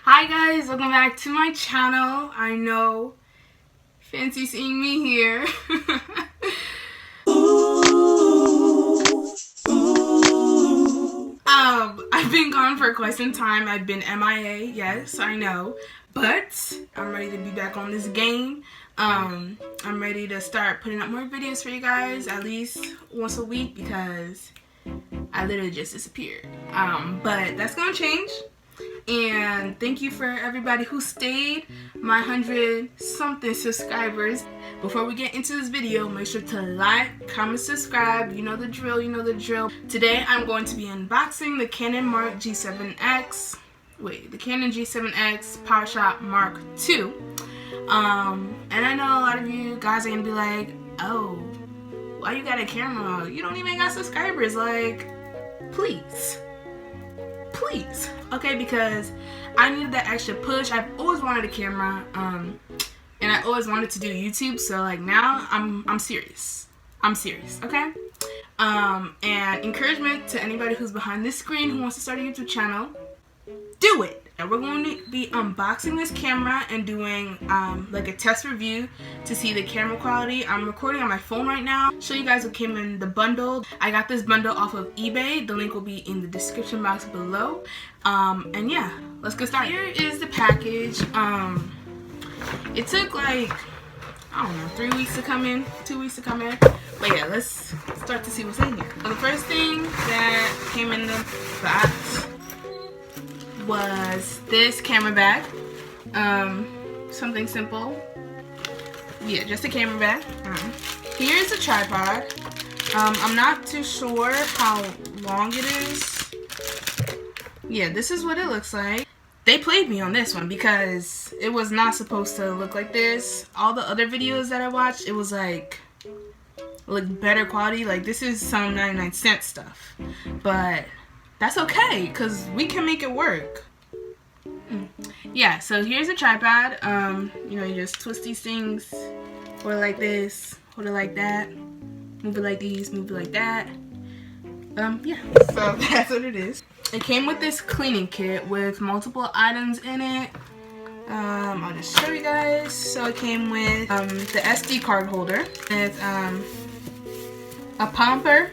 Hi guys, welcome back to my channel. I know, fancy seeing me here. I've been gone for quite some time. I've been MIA, yes, I know, but I'm ready to be back on this game. I'm ready to start putting up more videos for you guys, at least once a week, because I literally just disappeared. But that's gonna change. And thank you for everybody who stayed, my 100-something subscribers. Before we get into this video, make sure to like, comment, subscribe. You know the drill, you know the drill. Today I'm going to be unboxing the Canon G7X. The Canon G7X PowerShot Mark II. And I know a lot of you guys are gonna be like, oh, why you got a camera? You don't even got subscribers. Like, please. Okay, because I needed that extra push. I've always wanted a camera, and I always wanted to do YouTube, so like now I'm serious. Okay? And encouragement to anybody who's behind this screen who wants to start a YouTube channel, do it. And we're going to be unboxing this camera and doing like a test review to see the camera quality. I'm recording on my phone right now. Show you guys what came in the bundle. I got this bundle off of eBay. The link will be in the description box below. And yeah, let's get started. Here is the package. It took like, I don't know, 3 weeks to come in, 2 weeks to come in. But yeah, let's start to see what's in here. So the first thing that came in the box was this camera bag. Something simple. Yeah, just a camera bag. Here's a tripod. I'm not too sure how long it is. Yeah, this is what it looks like. They played me on this one because it was not supposed to look like this. All the other videos that I watched, it was like better quality. Like, this is some 99-cent stuff. But that's okay, because we can make it work. Yeah, so here's a tripod. You know, you just twist these things. Hold it like this, hold it like that. Move it like these, move it like that. Yeah, so that's what it is. It came with this cleaning kit with multiple items in it. I'll just show you guys. So it came with the SD card holder. With a pumper.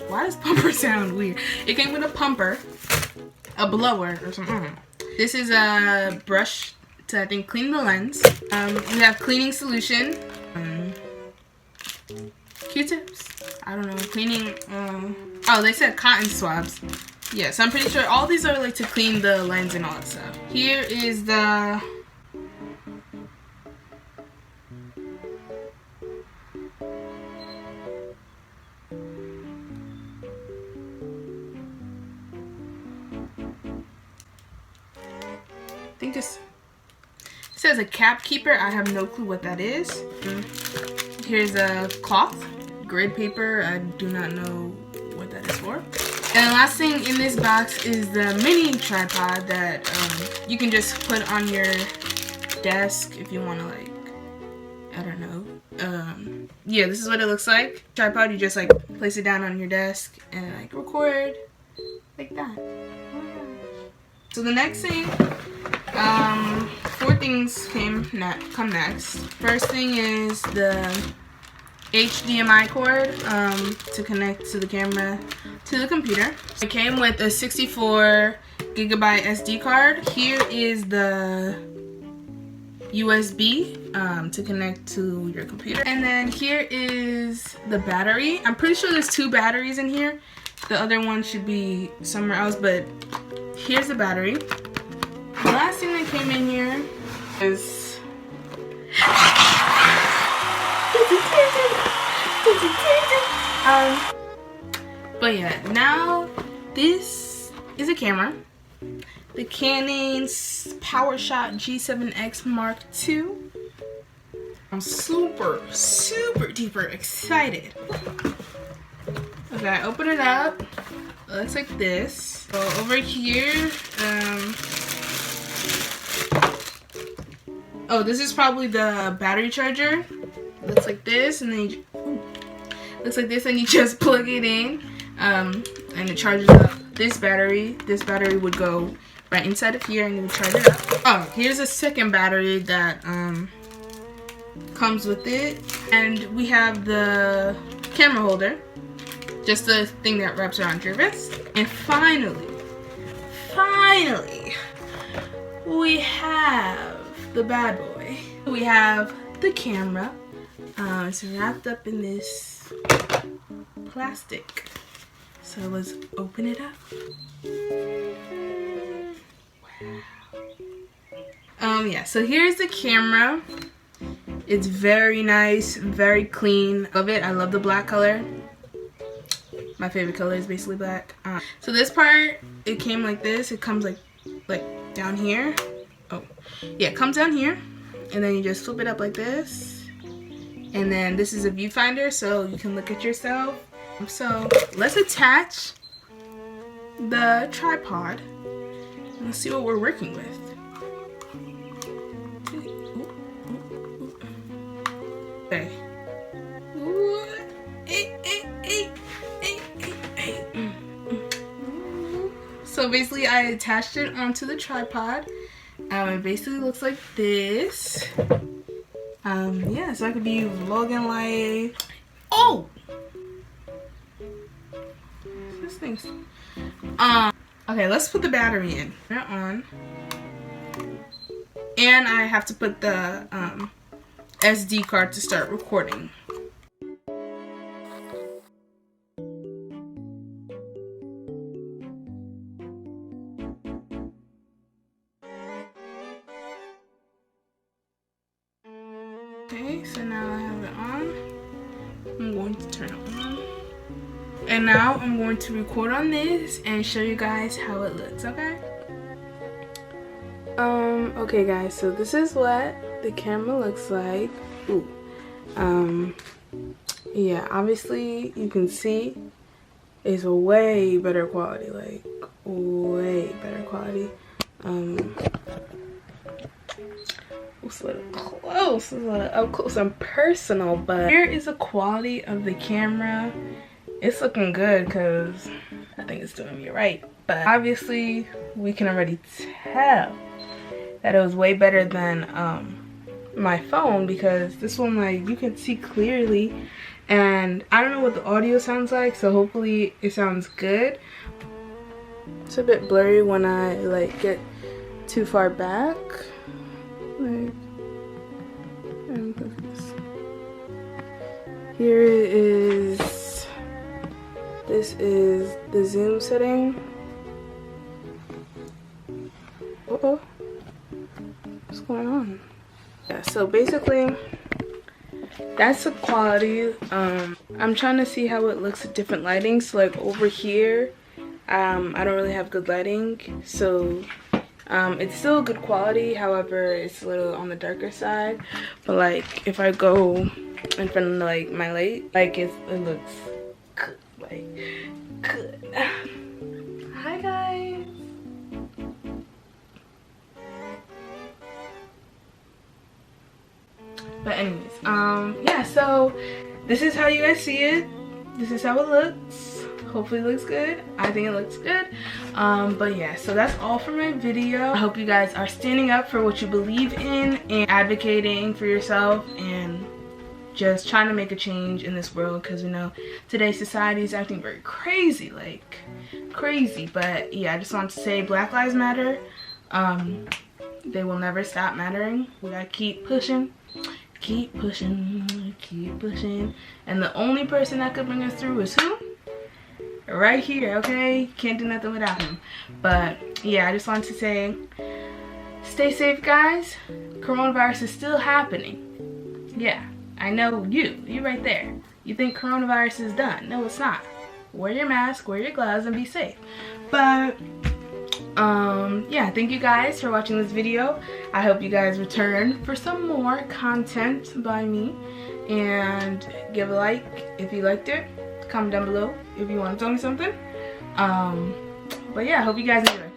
Why does pumper sound weird? It came with a pumper, a blower or something. This is a brush to, I think, clean the lens. We have cleaning solution, Q-tips. I don't know, cleaning. Oh, they said cotton swabs. Yeah, so I'm pretty sure all these are like to clean the lens and all that stuff. Here is the I think this says a cap keeper. I have no clue what that is. Here's a cloth, grid paper. I do not know what that is for. And the last thing in this box is the mini tripod that you can just put on your desk if you want to, like, I don't know. Yeah, this is what it looks like. Tripod, you just like place it down on your desk and like record like that. Oh my gosh. So the next thing, 4 things come next. First thing is the HDMI cord to connect to the camera to the computer. It came with a 64GB SD card. Here is the USB to connect to your computer. And then here is the battery. I'm pretty sure there's 2 batteries in here. The other one should be somewhere else, but here's the battery. The last thing that came in here is but yeah, now this is a camera. The Canon PowerShot G7X Mark II. I'm super duper excited. Okay, I open it up. It looks like this. So over here, oh, this is probably the battery charger. It looks like this, and then you, looks like this, and you just plug it in. and it charges up this battery. This battery would go right inside of here and you would charge it up. Oh, here's a second battery that comes with it, and we have the camera holder, just the thing that wraps around your wrist. And finally, we have the bad boy. We have the camera. It's wrapped up in this plastic. So let's open it up. Wow. Yeah, so here's the camera. It's very nice, very clean. Love it. I love the black color. My favorite color is basically black. So this part, it came like this. It comes like down here. Oh, yeah, it comes down here, and then you just flip it up like this. And then this is a viewfinder, so you can look at yourself. So let's attach the tripod and let's see what we're working with. Okay. So basically I attached it onto the tripod. It basically looks like this. Yeah, so I could be vlogging like, oh! This thing's, okay, let's put the battery in. Turn it on. And I have to put the SD card to start recording. Okay, so now I have it on. I'm going to turn it on. And now I'm going to record on this and show you guys how it looks, okay? Okay guys, so this is what the camera looks like. Ooh. Yeah, obviously you can see it's a way better quality, like way better quality. It's a little close, it's a little up close and personal, but here is the quality of the camera. It's looking good because I think it's doing me right, but obviously we can already tell that it was way better than my phone, because this one, like, you can see clearly, and I don't know what the audio sounds like, so hopefully it sounds good. It's a bit blurry when I like get too far back. Like, here it is. This is the zoom setting. Uh-oh. What's going on? Yeah, so basically that's the quality. I'm trying to see how it looks at different lighting. So like over here, I don't really have good lighting, so it's still good quality, however it's a little on the darker side. But like if I go in front of like my light, like it looks good, like good. Hi guys. But anyways, yeah, so this is how you guys see it. This is how it looks. Hopefully it looks good. I think it looks good. But yeah, so that's all for my video. I hope you guys are standing up for what you believe in and advocating for yourself and just trying to make a change in this world, because you know today's society is acting very crazy, like crazy. But yeah, I just want to say Black Lives Matter. They will never stop mattering. We gotta keep pushing. Keep pushing, keep pushing. And the only person that could bring us through is who? Right here, okay? Can't do nothing without him. But yeah, I just wanted to say, stay safe guys. Coronavirus is still happening. Yeah, I know you right there. You think coronavirus is done. No, it's not. Wear your mask, wear your gloves, and be safe. But yeah, thank you guys for watching this video. I hope you guys return for some more content by me, and give a like if you liked it. Comment down below if you want to tell me something. But yeah, I hope you guys enjoy.